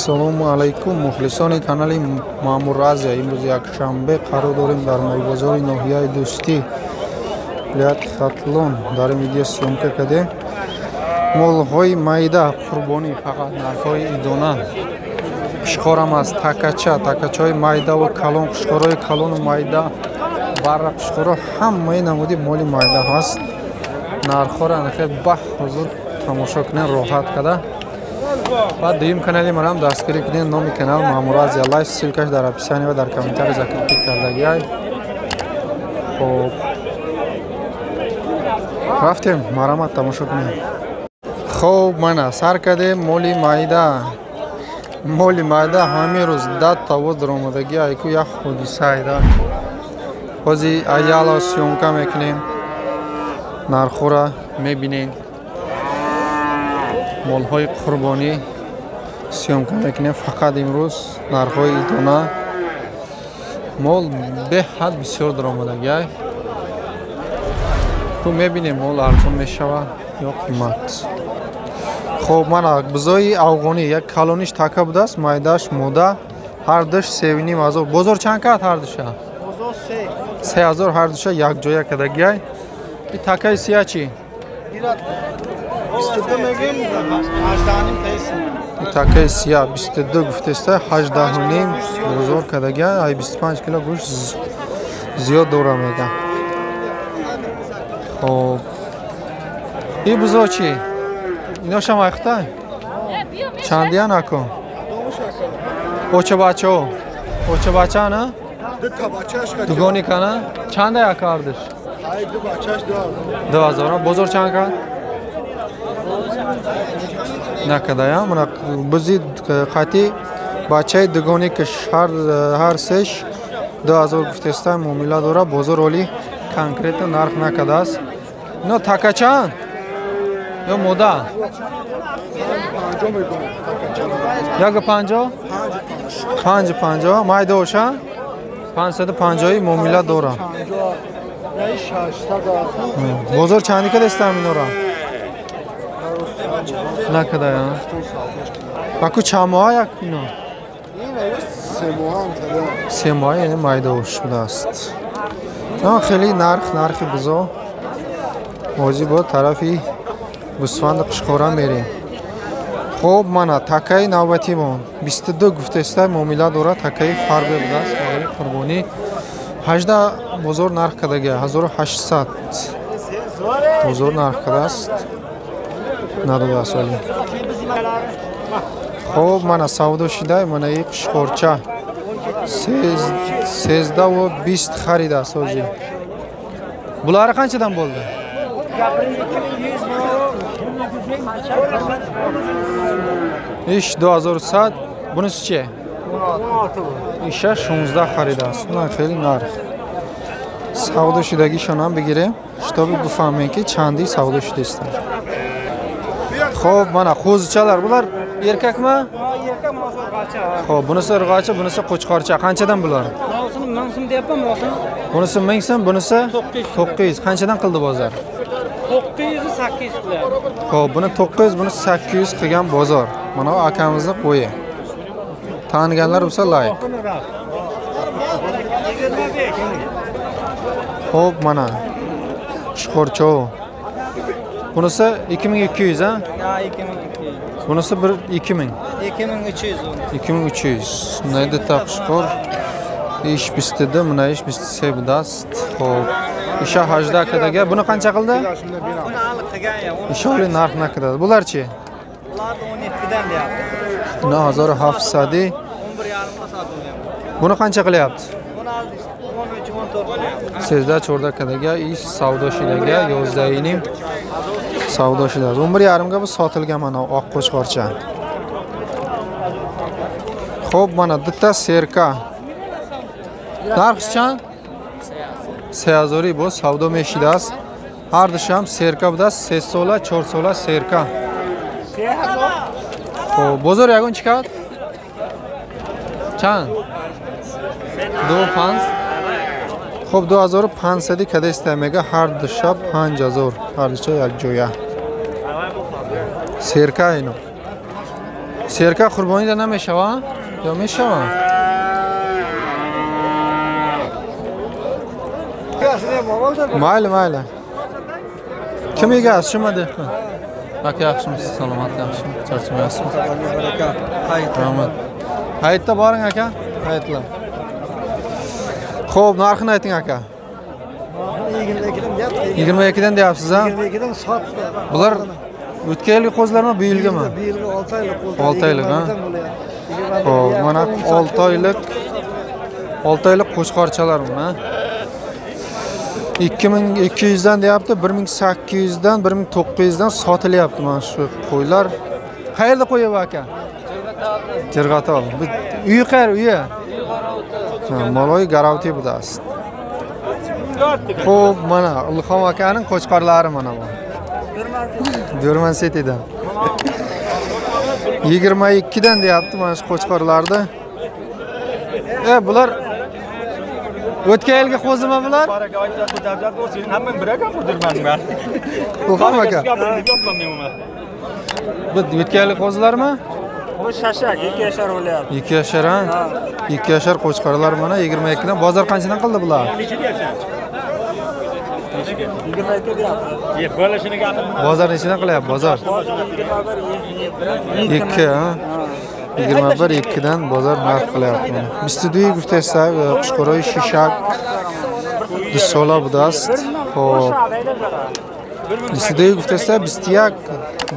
Ассалому алайкум, мухлисони канали Маъмур Азия. Имрӯз якшанбе қарор дорем дар молбозори ноҳияи Дӯстӣ, вилояти Хатлон. Дар ин видео сёмка кардем молҳои майда қурбонӣ, фақат нархҳои идона. Қушқорам аст, такачаҳои майдаву калон, қушқорҳои калону майда, барра қушқорҳо ҳамаи намуди моли майда ҳаст. Нархҳоро анахел ба ҳузур тамошо кунед роҳат карда. Баъд дуюм канали марам дастгирӣ кунед. Номи канал Маъмур Азия. Лайв ссилкаш дар описание ва дар комментарий закрепи кардагиай. Хоб рафтем марама тамошо кунем. Хоб мана сар кардем моли майда. Моли майда ҳамин рӯз дад тавоз даромадагӣ айку як ҳодисаида. ҳозир аяло сёмка мекунем, нархҳоро мебинем. молҳои қурбонӣ сёмка мекунем. Фақат имрӯз нархҳои идона мол беҳад бисёр даромадагӣ. ту мебинем мол арзон мешавад ё қимат. хоб мана бузои афғонӣ як калониш така будааст, майдаш мода ҳар душ 3500. бозор чанд кард ҳар душа? 3000 ҳар душа якҷоя кардагиай. И такаи сия чӣ? Такаи сия 22 гуфтеста 18.5 бозор кардагиай. Ай 25 кило гӯшт зиёд дора мега. хоб и бузо чӣ? Иношам айхта? Чандия накун? Оча бачаҳо? Оча бача на? Дугони кана? Чанда як кардиш? 2000. Бозор чанд кард? Накадая мана бузи қати бачаи дугони киш ҳар сеш 2000 гуфтеста муомила дора. Бозор оли конкретно нарх накадааст. ино така чанд? ё мода? 150? 550 майда оша 550 муомила дора. бозор чанди кадестам инора? Накадая баку чамоа як ино? 3 моҳа яъне майда ош будааст. хеле нархи бузо. ҳозир бо тарафи гӯсфанди қушқора мерем. хоб мана такаи навбатимон 22 гуфтеста муомила дора. Такаи фарбе будааст, молҳои қурбонӣ 18 бозор нарх кардаги 1800 бозор нарх кардааст. надодааст оли. хоб мана савдо шидай мана и қушқорча 13 ва 20 харидааст ҳозир. буларо қанчадан bo'ldi? иш 2100. бунisi чи? иша 16 харидааст. на хеле нарх. савдо шидагишон ҳам бигирем, штоби буфаҳмем ки чанди савдо шидеста. хоб мана қӯзичалар булар еркакма? Erkak masal qacha. Xo'p, bunisi irg'ochi, bunisi qo'chqorcha. Qanchadan bular? Mavsum 1000 so'm deyapman, mavsum. Bunisi 1000 so'm, bunisi 900. Qanchadan qildi bozor? 900 800 qilyapti. Xo'p, buni 900, buni 800 qilgan bozor. Mana bu akamizni qo'yi. Taniganlar bo'lsa like. Xo'p, mana qo'chqorcha. Bunisi 2200 ha? Ya 2200. Bunisi 2000. 2300. 2300. Neydi taqshqor? İş bistidi, buna iş bistise budast. Xo'p. İşa hajda kadaga. Buni qancha qildi? Buni aniq qilgan ya. İsholi narx nakadadi. Bularchi? Bular 17 dan deyapti. Buni 1700. 11.5 sotulyapti. Buni qancha qilyapti? Buni 13 14 qilyapti. Sizda chorda kadaga ish savdo shidaga 11.5 savdo shidasi. 11.5 ga bu sotilgan mana oq qo'chqorcha. Xo'p, mana bitta serka. Narxchand? 3000 bu savdo meshidas. Har disham serka budast, 3 sola, 4 sola serka. Xo'p, bozor yagun chiqadi? Chand? 2500. Xo'p, 2500 kada istamaga har disham 5000. Har disha yak joya. Serka ino. Serka qurbonida nameshava? Yo meshava? Mayli. Kim egasi shimadi? Aka yaxshimisiz, salomat, yaxshimi? Charchamayapsizmi? Rahmat. Hayitda boring aka. Hayitlar. Xo'p, narxini ayting aka. 22 dan deyapsiz ha? 22 dan sotdi. Bular o'tgan yilgi qo'zlarmi, bu yilgimi? Bu yilgi 6 oylik qo'z. 6 oylik ha? Xo'p, mana 6 oylik qo'chqorchalar mana. 2200 dan deyapti, 1800 dan, 1900 dan sotilyapti mana shu qo'ylar. Qayerda qo'yib aka? Jirg'atol. Uyi qayerda, uyi? Maloy Garavti budasi. Xo'p, mana Ilhom akaning qo'chqorlari mana bu. Durman City'dan. 22 dan deyapti mana shu qo'chqorlarni. Bular o'tgan yilgi qo'zimi bular? Ilhom aka. Bu o'tgan yilgi qo'zlarmi? Bu shashak 2 yashar bo'lyapti. 2 yashar ha? 2 yashar qo'chqorlar mana 22 dan. Bozor qanchadan qildi bular? 22 deyapti. Bo'lishini gapirma. Bozor nechidan qilyapti bozor? 2 ha? 21 dan bozor narx qilyapti. Bistiduy guftesa, qushqoroy shishak, disola budast. Xo'p. Bistiduy guftesa, bistiyak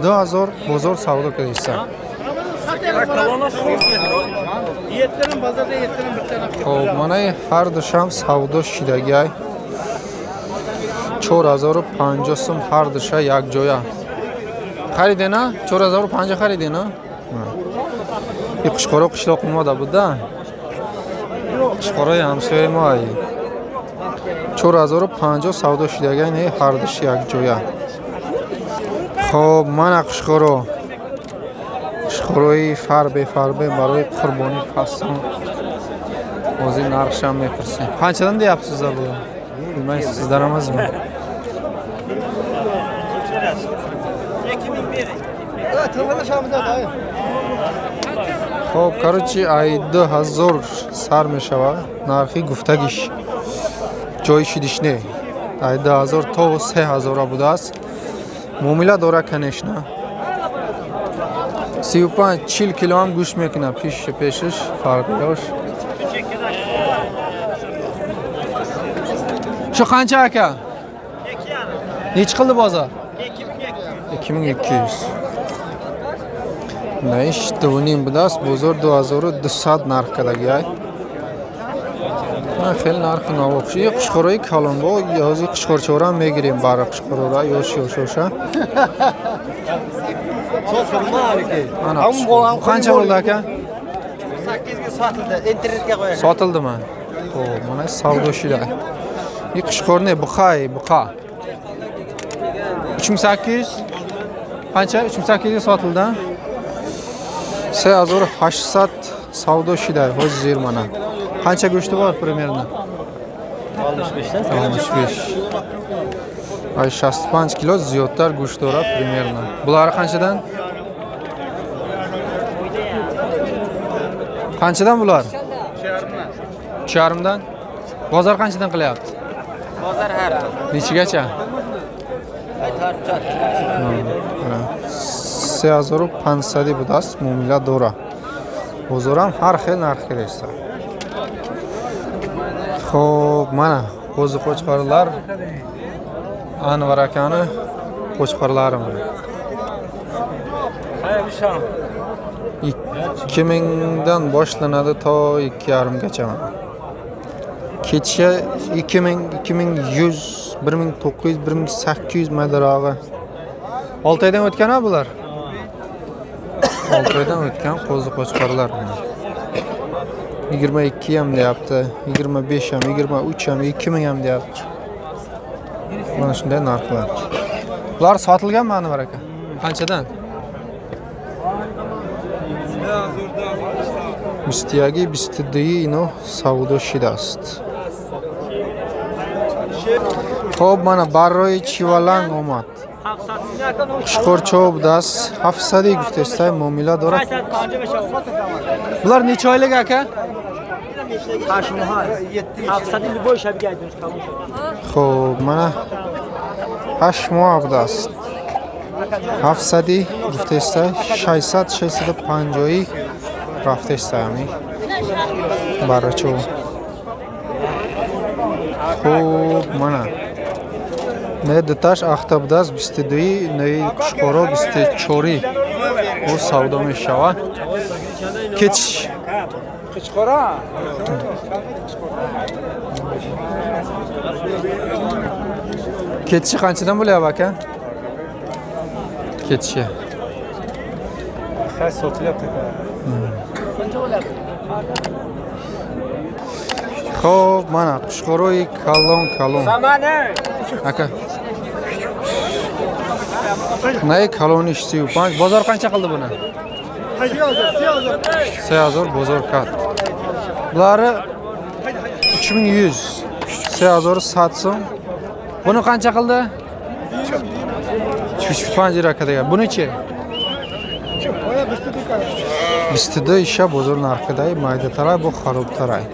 2000 bozor savdo qilsa. Xo'p, mana har dusham savdo shidagay. 4050 so'm har dusha yak joya. Xaridena? 4050 xaridena? Qushqoro qishloq moda buda. Qushqoro ham so'ymoy. 4050 savdo shidagay ne har dush yak joya. Xo'p, mana qushqoro. Qushqoroy farbe baroy qurboni fason. O'zi narxsham mepirsin. Qanchadan deyapsizlar bu? Bilmaysiz, sizlar emasmi? Xo'p, короче, ayda 1000 sar meshava. Narxi guftagish. Joy shidishne. Ayda 1000 to 3000 budas. Muomila dora конечно. 35-40 kilo ham go'sht mekina peshish farqi yo'q. Shu qancha aka? 2,5. Nech qildi bozor? 2200. Naish do'ning bidas bozor 2200 narxdagi ay. Men xel narxi navoqshi, qushqoroy kalonbo, yozi qushqorchoram megirim bari qushqorora yosh o'sha. Ana. Qancha bo'ldi aka? 8 ga sotildi. Internetga qo'ying. Sotildimi? Xo'p, mana savdo shida. Qushqorni buqa. 3800. Qancha? 3800 ga sotildi. 3800 savdo shida, hozir mana. Qancha go'shti bor примерно? 65 dan. 65. Ay 65 kilo ziyodtar go'sht bor примерно. Bular qanchadan? Qanchadan bular? 3,5dan. Bozor qanchadan qilyapti? Bozor har. Nechigacha? Aytarcha. 3500 budas muomila dora. Bozor ham har xil narx kelsa. Xo'p, mana qo'zi qo'chqorlar Anvar akani qo'chqorlari mana. 2000 dan boshlanadi to 2,5 gacha mana. Kecha 2000, 2100, 1900, 1800 madarog'i. 6 oydan o'tgan-a bular? 6 oydan o'tgan qo'zi qo'chqorlar mana. 22 ham deyapti, 25 ham, 23 ham, 2000 ham deyapti. Mana shunday narxlar. Bular sotilganmi Anvar aka? Qanchadan? Mistiyagi bistidino savdo shidast. Xo'p, mana barroy chivalang omad. Qushqor cho'p dast 700 guftestay muomala dora. Bular necha oylik aka? Xo'p, mana 8 moab dast. 700 guftestay 600-650 raftestay ami. Baracho. Xo'p, mana نه دتاش آفتاب دست 22 نه قشقورا 24 او سودا میشود کچ Qishqora. کچی qanchadan bo'lyapti aka ketishi Xay sotilyapti. xo'p mana qushqoroy kalon Samani. aka nay kalon 35 bozor qancha qildi buni 3000 bozor kat buları 3100 3000 satsın bunu qancha qildi 35 lira kadar bunichi bistida isha bozor narxidagi mayda taray bu xarob taray